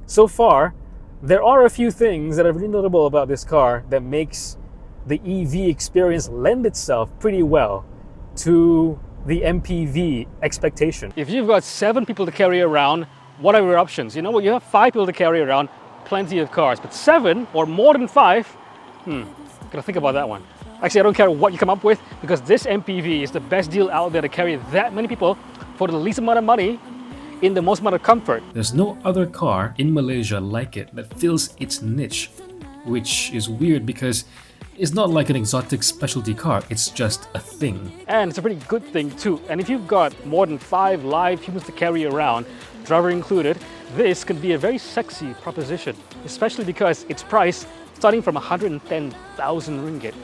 So far, there are a few things that are really notable about this car that makes the EV experience lend itself pretty well to the MPV expectation. If you've got 7 people to carry around, what are your options? You know what, you have 5 people to carry around, plenty of cars, but 7 or more than 5, gotta think about that one. Actually, I don't care what you come up with, because this MPV is the best deal out there to carry that many people for the least amount of money in the most amount of comfort. There's no other car in Malaysia like it that fills its niche, which is weird because it's not like an exotic specialty car, it's just a thing. And it's a pretty good thing too. And if you've got more than 5 live humans to carry around, driver included, this could be a very sexy proposition, especially because it's priced starting from 110,000 ringgit.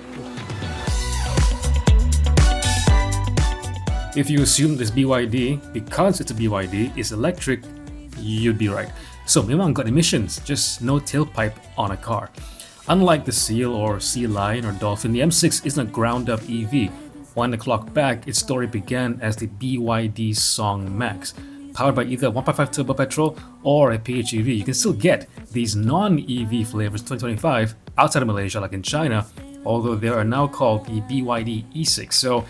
If you assume this BYD, because it's a BYD, is electric, you'd be right. So memang got emissions, just no tailpipe on a car. Unlike the Seal or Sea Lion or Dolphin, the M6 isn't a ground-up EV. Wind the clock back, its story began as the BYD Song Max. Powered by either 1.5 turbo petrol or a PHEV, you can still get these non-EV flavors 2025 outside of Malaysia, like in China, although they are now called the BYD E6. So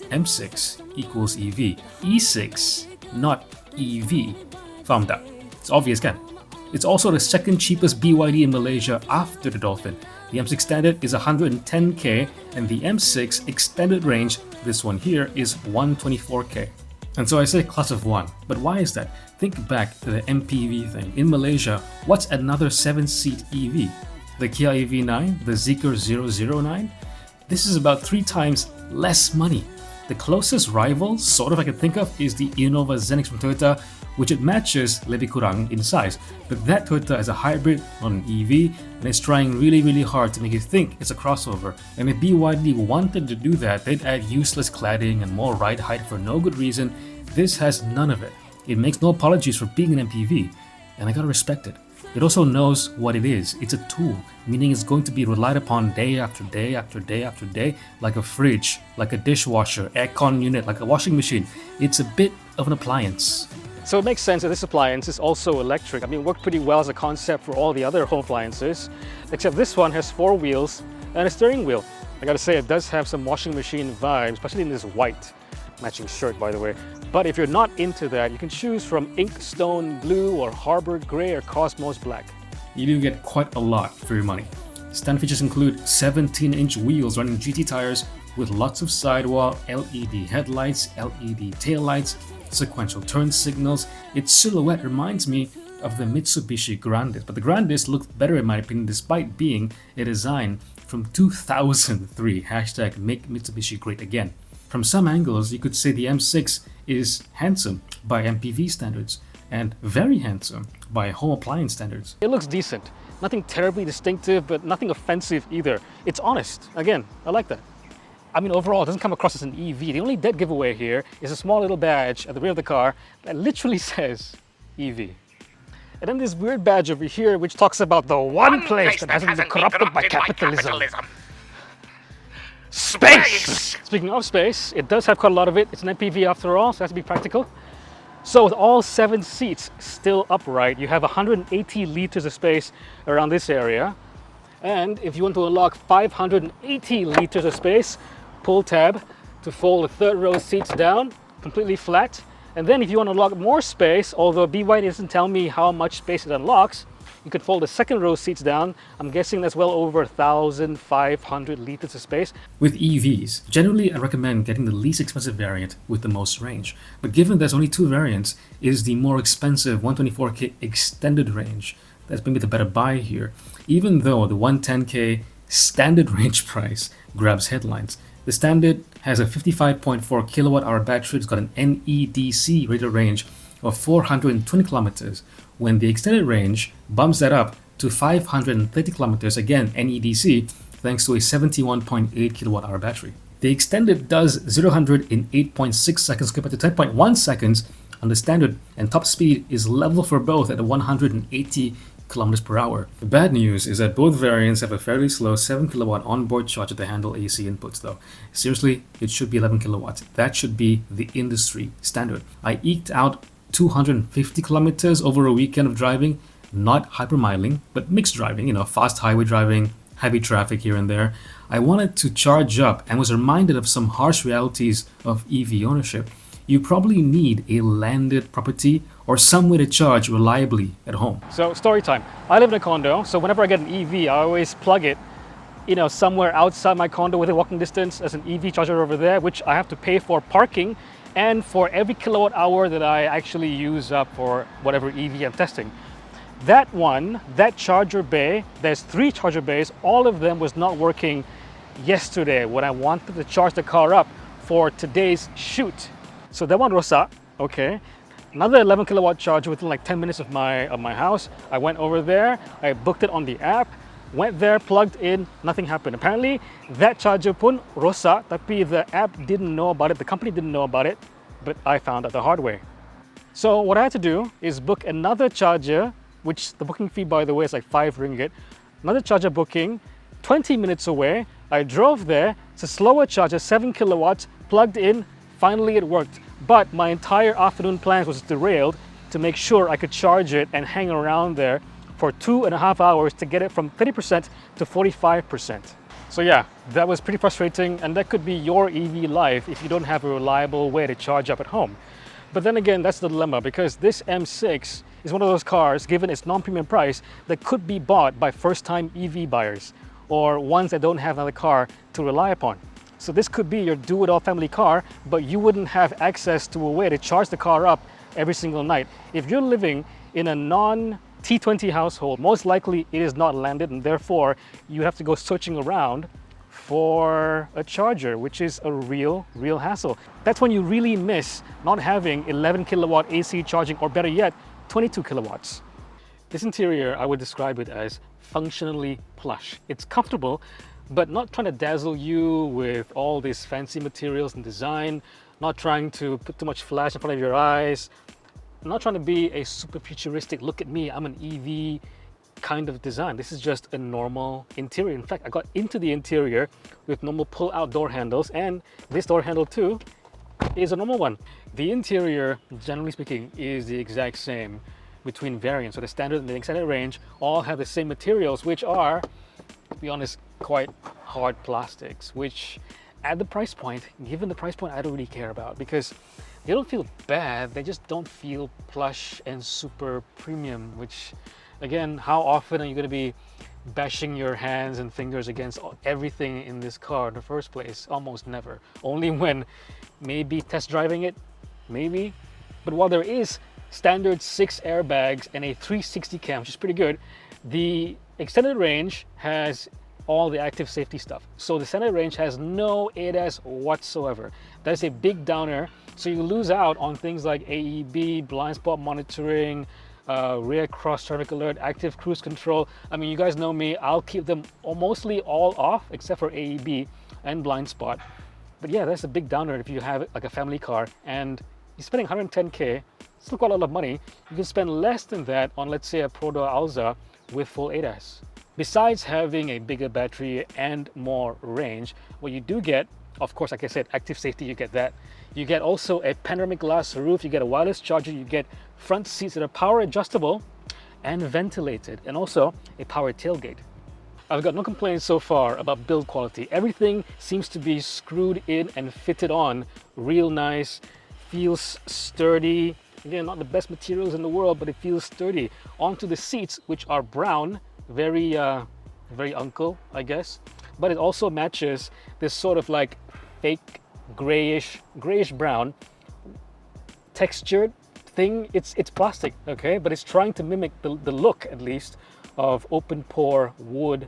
M6 equals EV. E6, not EV. Found out. It's obvious, kan? It's also the second cheapest BYD in Malaysia after the Dolphin. The M6 Standard is 110k and the M6 Extended Range, this one here, is 124k. And so I say class of 1, but why is that? Think back to the MPV thing. In Malaysia, what's another 7-seat EV? The Kia EV9, the Zeekr 009? This is about 3 times less money. The closest rival, sort of I can think of, is the Innova Zenix from Toyota, which it matches lebih kurang in size. But that Toyota is a hybrid, not an EV, and it's trying really hard to make you think it's a crossover. And if BYD wanted to do that, they'd add useless cladding and more ride height for no good reason. This has none of it. It makes no apologies for being an MPV, and I gotta respect it. It also knows what it is. It's a tool, meaning it's going to be relied upon day after day after day after day, like a fridge, like a dishwasher, aircon unit, like a washing machine. It's a bit of an appliance. So it makes sense that this appliance is also electric. I mean, it worked pretty well as a concept for all the other home appliances, except this one has 4 wheels and a steering wheel. I gotta say, it does have some washing machine vibes, especially in this white matching shirt, by the way. But if you're not into that, you can choose from Inkstone Blue or Harbor Grey or Cosmos Black. You do get quite a lot for your money. Standard features include 17-inch wheels running GT tires with lots of sidewall, LED headlights, LED taillights, sequential turn signals. Its silhouette reminds me of the Mitsubishi Grandis, but the Grandis looks better in my opinion despite being a design from 2003, hashtag make Mitsubishi great again. From some angles, you could say the M6 is handsome by MPV standards and very handsome by home appliance standards. It looks decent. Nothing terribly distinctive, but nothing offensive either. It's honest. Again, I like that. I mean, overall, it doesn't come across as an EV. The only dead giveaway here is a small little badge at the rear of the car that literally says EV. And then this weird badge over here which talks about the one place that hasn't been corrupted by capitalism. Space! Speaking of space, it does have quite a lot of it. It's an MPV after all, so it has to be practical. So with all 7 seats still upright, you have 180 liters of space around this area. And if you want to unlock 580 liters of space, pull tab to fold the 3rd row seats down, completely flat. And then if you want to unlock more space, although BYD doesn't tell me how much space it unlocks, you could fold the 2nd row seats down. I'm guessing that's well over 1,500 liters of space. With EVs, generally I recommend getting the least expensive variant with the most range. But given there's only 2 variants, it is the more expensive 124k extended range that's maybe the better buy here. Even though the 110k standard range price grabs headlines. The standard has a 55.4 kilowatt-hour battery. It's got an NEDC rated range of 420 kilometers, when the extended range bumps that up to 530 kilometers, again NEDC, thanks to a 71.8 kilowatt-hour battery. The extended does 0-100 in 8.6 seconds compared to 10.1 seconds on the standard, and top speed is level for both at 180 kilometers per hour. The bad news is that both variants have a fairly slow 7 kilowatt onboard charger to handle AC inputs though. Seriously, it should be 11 kilowatts. That should be the industry standard. I eked out 250 kilometers over a weekend of driving. not hypermiling, but mixed driving, fast highway driving, heavy traffic here and there. I wanted to charge up and was reminded of some harsh realities of EV ownership. You probably need a landed property or some way to charge reliably at home. So, story time. I live in a condo, so whenever I get an EV, I always plug it, somewhere outside my condo within walking distance. There's an EV charger over there, which I have to pay for parking and for every kilowatt hour that I actually use up for whatever EV I'm testing. That charger bay, there's 3 charger bays, all of them was not working yesterday when I wanted to charge the car up for today's shoot. So that one rosak, okay. Another 11 kilowatt charger within like 10 minutes of my house. I went over there, I booked it on the app, went there, plugged in, nothing happened. Apparently that charger pun rosak, tapi the app didn't know about it, the company didn't know about it, but I found out the hard way. So what I had to do is book another charger, which the booking fee, by the way, is like 5 ringgit. Another charger booking, 20 minutes away. I drove there, it's a slower charger, 7 kilowatts, plugged in, finally it worked. But my entire afternoon plans was derailed to make sure I could charge it and hang around there for 2.5 hours to get it from 30% to 45%. So yeah, that was pretty frustrating, and that could be your EV life if you don't have a reliable way to charge up at home. But then again, that's the dilemma, because this M6 is one of those cars, given its non-premium price, that could be bought by first-time EV buyers or ones that don't have another car to rely upon. So this could be your do-it-all family car, but you wouldn't have access to a way to charge the car up every single night. If you're living in a non-T20 household, most likely it is not landed, and therefore you have to go searching around for a charger, which is a real hassle. That's when you really miss not having 11 kilowatt AC charging, or better yet, 22 kilowatts. This interior, I would describe it as functionally plush. It's comfortable, but not trying to dazzle you with all these fancy materials and design, not trying to put too much flash in front of your eyes, not trying to be a super futuristic, look at me, I'm an EV kind of design. This is just a normal interior. In fact, I got into the interior with normal pull-out door handles, and this door handle too is a normal one. The interior, generally speaking, is the exact same between variants. So the standard and the extended range all have the same materials, which are, to be honest, quite hard plastics, which at the price point, given the price point, I don't really care about, because they don't feel bad, they just don't feel plush and super premium, which, again, how often are you going to be bashing your hands and fingers against everything in this car in the first place? Almost never. Only when maybe test driving it, maybe. But while there is standard 6 airbags and a 360 cam, which is pretty good, the extended range has all the active safety stuff. So the extended range has no ADAS whatsoever. That's a big downer. So you lose out on things like AEB, blind spot monitoring, rear cross traffic alert, active cruise control. I mean, you guys know me, I'll keep them mostly all off except for AEB and blind spot. But yeah, that's a big downer if you have like a family car and you're spending 110K, still quite a lot of money. You can spend less than that on, let's say, a Prodo Alza with full ADAS. Besides having a bigger battery and more range, what you do get, of course, like I said, active safety, you get that. You get also a panoramic glass roof, you get a wireless charger, you get front seats that are power adjustable and ventilated, and also a power tailgate. I've got no complaints so far about build quality. Everything seems to be screwed in and fitted on real nice, feels sturdy. Again, not the best materials in the world, but it feels sturdy. Onto the seats, which are brown, very uncle, I guess. But it also matches this sort of like fake grayish brown textured thing. It's plastic, okay, but it's trying to mimic the look, at least, of open pore wood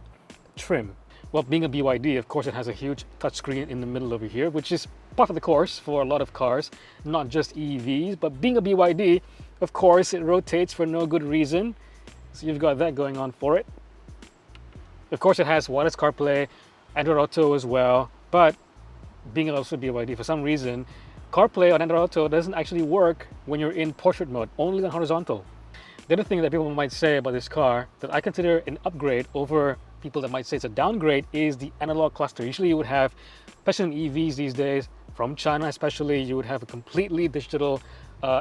trim. Well, being a BYD, of course, it has a huge touchscreen in the middle over here, which is part of the course for a lot of cars, not just EVs. But being a BYD, of course, it rotates for no good reason. So you've got that going on for it. Of course, it has wireless CarPlay, Android Auto as well, but being also BYD, for some reason, CarPlay on Android Auto doesn't actually work when you're in portrait mode, only on horizontal. The other thing that people might say about this car that I consider an upgrade over people that might say it's a downgrade is the analog cluster. Usually you would have, especially in EVs these days, from China especially, you would have a completely digital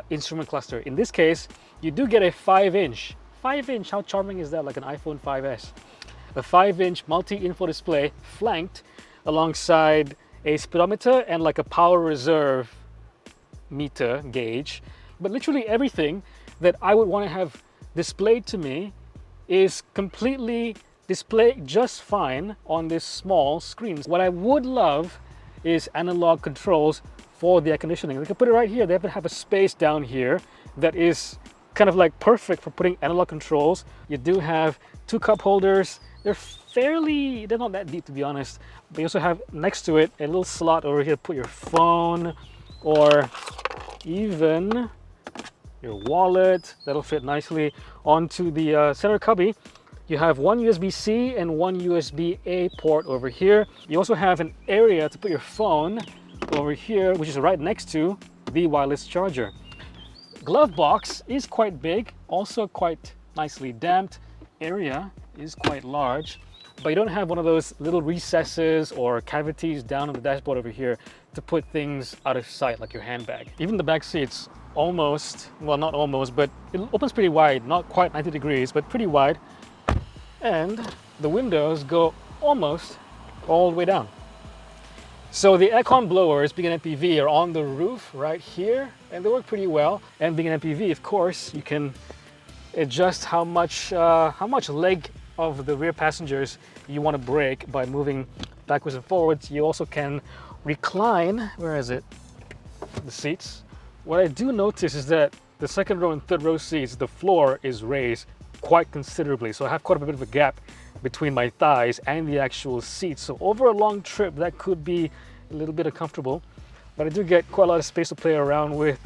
instrument cluster. In this case, you do get a 5-inch 5-inch, how charming is that? Like an iPhone 5S. A 5-inch multi-info display flanked alongside a speedometer and like a power reserve meter gauge. But literally everything that I would want to have displayed to me is completely displayed just fine on this small screen. What I would love is analog controls for the air conditioning. They can put it right here. They have a space down here that is kind of like perfect for putting analog controls. You do have 2 cup holders. They're not that deep, to be honest. But you also have next to it a little slot over here to put your phone or even your wallet. That'll fit nicely onto the center cubby. You have one USB-C and one USB-A port over here. You also have an area to put your phone over here, which is right next to the wireless charger. Glove box is quite big, also quite nicely damped. Area is quite large, but you don't have one of those little recesses or cavities down on the dashboard over here to put things out of sight like your handbag. Even the back seats almost, well, not almost, but it opens pretty wide, not quite 90 degrees, but pretty wide. And the windows go almost all the way down. So the aircon blowers, being an MPV, are on the roof right here, and they work pretty well. And being an MPV, of course, you can adjust how much leg of the rear passengers you want to brake by moving backwards and forwards. You also can recline, where is it? The seats. What I do notice is that the second row and third row seats, the floor is raised quite considerably. So I have quite a bit of a gap between my thighs and the actual seats. So over a long trip, that could be a little bit uncomfortable, but I do get quite a lot of space to play around with.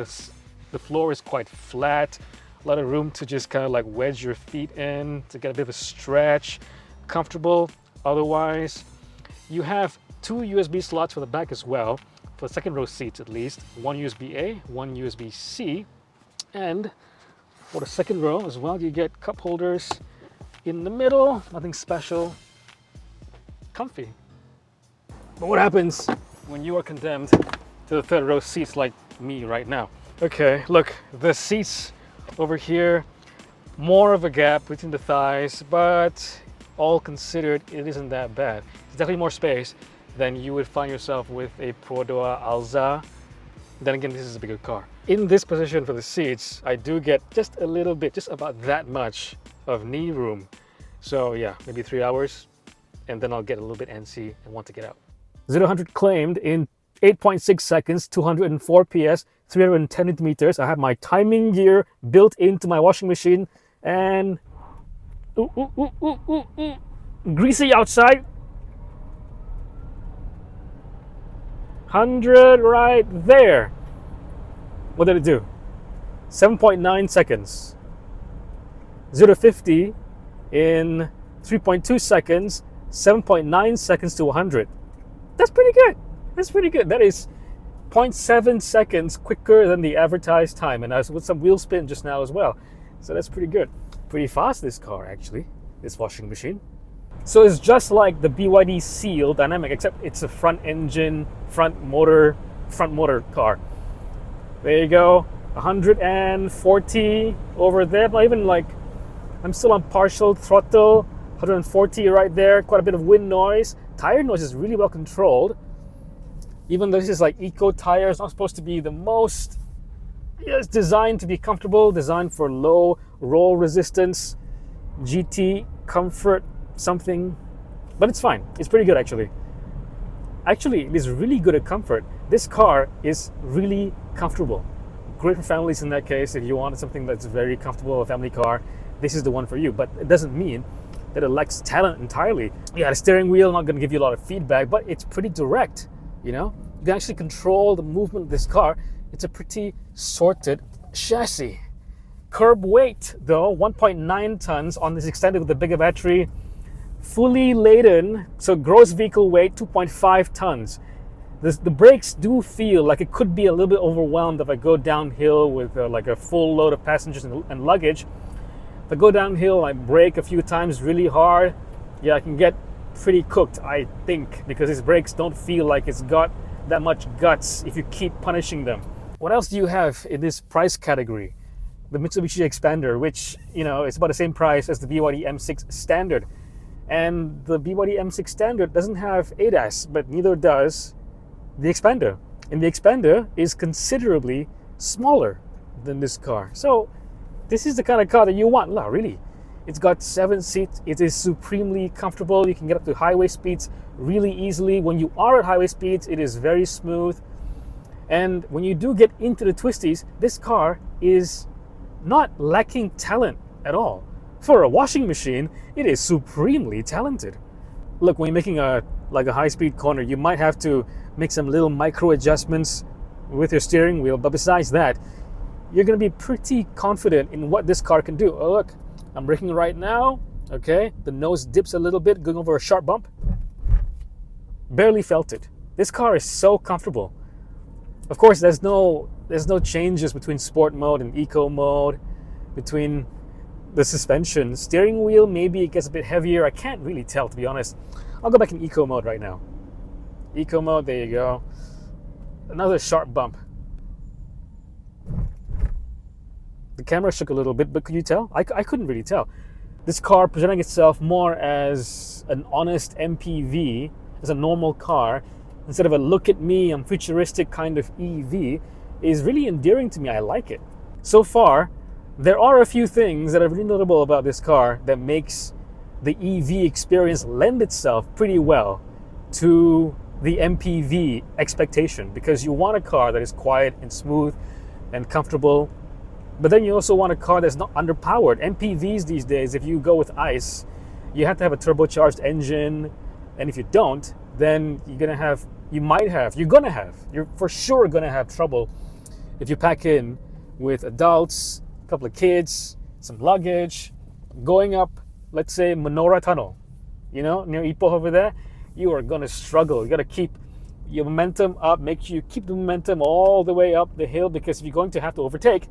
The floor is quite flat, a lot of room to just kind of like wedge your feet in to get a bit of a stretch, comfortable. Otherwise, you have 2 USB slots for the back as well, for the second row seats at least. One USB-A, one USB-C, and for the second row as well, you get cup holders in the middle, nothing special, comfy. But what happens when you are condemned to the third row seats like me right now? Okay, look, the seats over here, more of a gap between the thighs, but all considered, it isn't that bad. It's definitely more space than you would find yourself with a Prodoa Alza. Then again, this is a bigger car. In this position for the seats, I do get just a little bit, just about that much of knee room. So yeah, maybe 3 hours, and then I'll get a little bit antsy and want to get out. 0-100 claimed in 8.6 seconds, 204 PS, 310 Newton meters. I have my timing gear built into my washing machine, and greasy outside. 100 right there. What did it do? 7.9 seconds. 0-50 in 3.2 seconds, 7.9 seconds to 100. That's pretty good. That's pretty good. That is 0.7 seconds quicker than the advertised time, and I was with some wheel spin just now as well. So that's pretty good. Pretty fast, this car actually, this washing machine. So it's just like the BYD Seal Dynamic, except it's a front engine, front motor car. There you go, 140 over there. Not even like, I'm still on partial throttle, 140 right there. Quite a bit of wind noise. Tire noise is really well controlled. Even though this is like eco tire, it's not supposed to be the most, it's designed to be comfortable, designed for low roll resistance, GT comfort something, but it's fine. It's pretty good actually. Actually, it is really good at comfort. This car is really comfortable. Great for families in that case. If you wanted something that's very comfortable, a family car, this is the one for you. But it doesn't mean that it lacks talent entirely. Yeah, the steering wheel, not going to give you a lot of feedback, but it's pretty direct, you know? You can actually control the movement of this car. It's a pretty sorted chassis. Curb weight, though, 1.9 tons on this extended with the bigger battery. Fully laden, so gross vehicle weight 2.5 tons. The brakes do feel like it could be a little bit overwhelmed if I go downhill with like a full load of passengers and luggage. If I go downhill, I brake a few times really hard, yeah, I can get pretty cooked, I think, because these brakes don't feel like it's got that much guts if you keep punishing them. What else do you have in this price category? the Mitsubishi Expander, which, is about the same price as the BYD M6 Standard. And the BYD M6 Standard doesn't have ADAS, but neither does the Expander. And the Expander is considerably smaller than this car. So this is the kind of car that you want, really. It's got 7 seats. It is supremely comfortable. You can get up to highway speeds really easily. When you are at highway speeds, it is very smooth. And when you do get into the twisties, this car is not lacking talent at all. For a washing machine, it is supremely talented. Look, when you're making a high-speed corner, you might have to make some little micro adjustments with your steering wheel, but besides that, you're going to be pretty confident in what this car can do. Oh, look, I'm braking right now. Okay, the nose dips a little bit, going over a sharp bump. Barely felt it. This car is so comfortable. Of course, there's no changes between sport mode and eco mode, between the suspension. Steering wheel, maybe it gets a bit heavier. I can't really tell, to be honest. I'll go back in eco mode right now. Eco mode, there you go. Another sharp bump. The camera shook a little bit, but could you tell? I couldn't really tell. This car presenting itself more as an honest MPV, as a normal car, instead of a look at me, I'm futuristic kind of EV, is really endearing to me. I like it. So far, there are a few things that are really notable about this car that makes the EV experience lend itself pretty well to the MPV expectation, because you want a car that is quiet and smooth and comfortable, but then you also want a car that's not underpowered. MPVs these days, if you go with ICE, you have to have a turbocharged engine, and if you don't, then you're for sure gonna have trouble if you pack in with adults, a couple of kids, some luggage, going up, let's say, Menora Tunnel, near Ipoh over there. You are gonna struggle. You gotta keep your momentum up, make sure you keep the momentum all the way up the hill, because if you're going to have to overtake,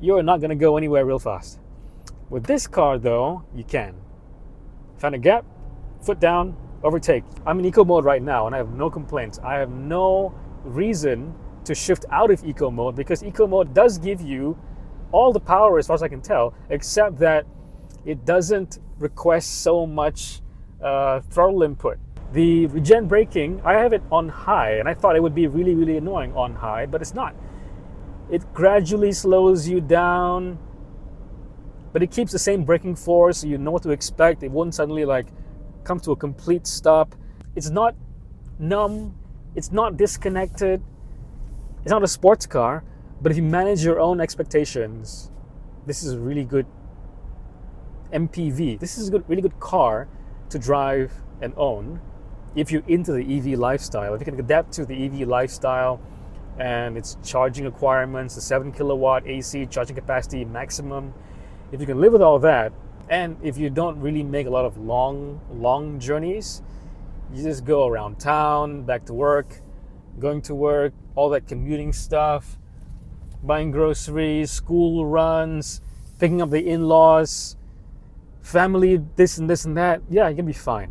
you're not gonna go anywhere real fast. With this car though, you can. Find a gap, foot down, overtake. I'm in eco mode right now and I have no complaints. I have no reason to shift out of eco mode, because eco mode does give you all the power as far as I can tell, except that it doesn't request so much throttle input. The regen braking, I have it on high, and I thought it would be really, really annoying on high, but it's not. It gradually slows you down, but it keeps the same braking force, so you know what to expect. It won't suddenly come to a complete stop. It's not numb, it's not disconnected, it's not a sports car, but if you manage your own expectations, this is a really good MPV. This is a really good car to drive and own if you're into the EV lifestyle. If you can adapt to the EV lifestyle and its charging requirements, the 7 kilowatt AC charging capacity maximum, if you can live with all that, and if you don't really make a lot of long journeys, you just go around town, back to work, going to work, all that commuting stuff, buying groceries, school runs, picking up the in-laws, family, this and that, yeah, you're gonna be fine.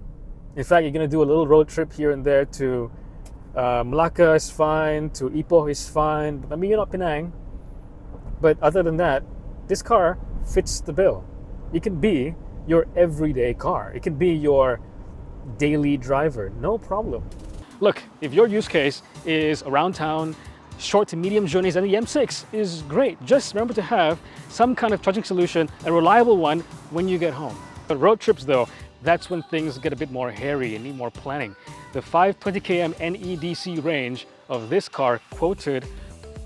In fact, you're gonna do a little road trip here and there to Malacca is fine, to Ipoh is fine. I mean, you're not Penang, but other than that, this car fits the bill. It can be your everyday car. It can be your daily driver, no problem. Look, if your use case is around town, short to medium journeys, then the M6 is great. Just remember to have some kind of charging solution, a reliable one, when you get home. But road trips though, that's when things get a bit more hairy and need more planning. The 520 km NEDC range of this car quoted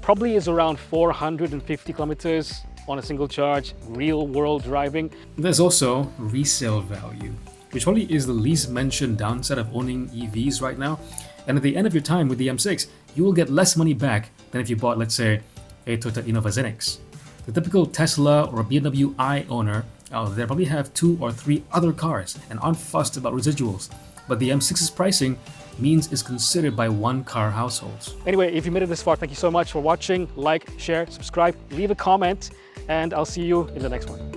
probably is around 450 kilometers on a single charge, real world driving. There's also resale value, which probably is the least mentioned downside of owning EVs right now. And at the end of your time with the M6, you will get less money back than if you bought, let's say, a Toyota Innova Zenix. The typical Tesla or BMW i owner out there probably have 2 or 3 other cars and aren't fussed about residuals. But the M6's pricing means it's considered by one-car households. Anyway, if you made it this far, thank you so much for watching. Like, share, subscribe, leave a comment, and I'll see you in the next one.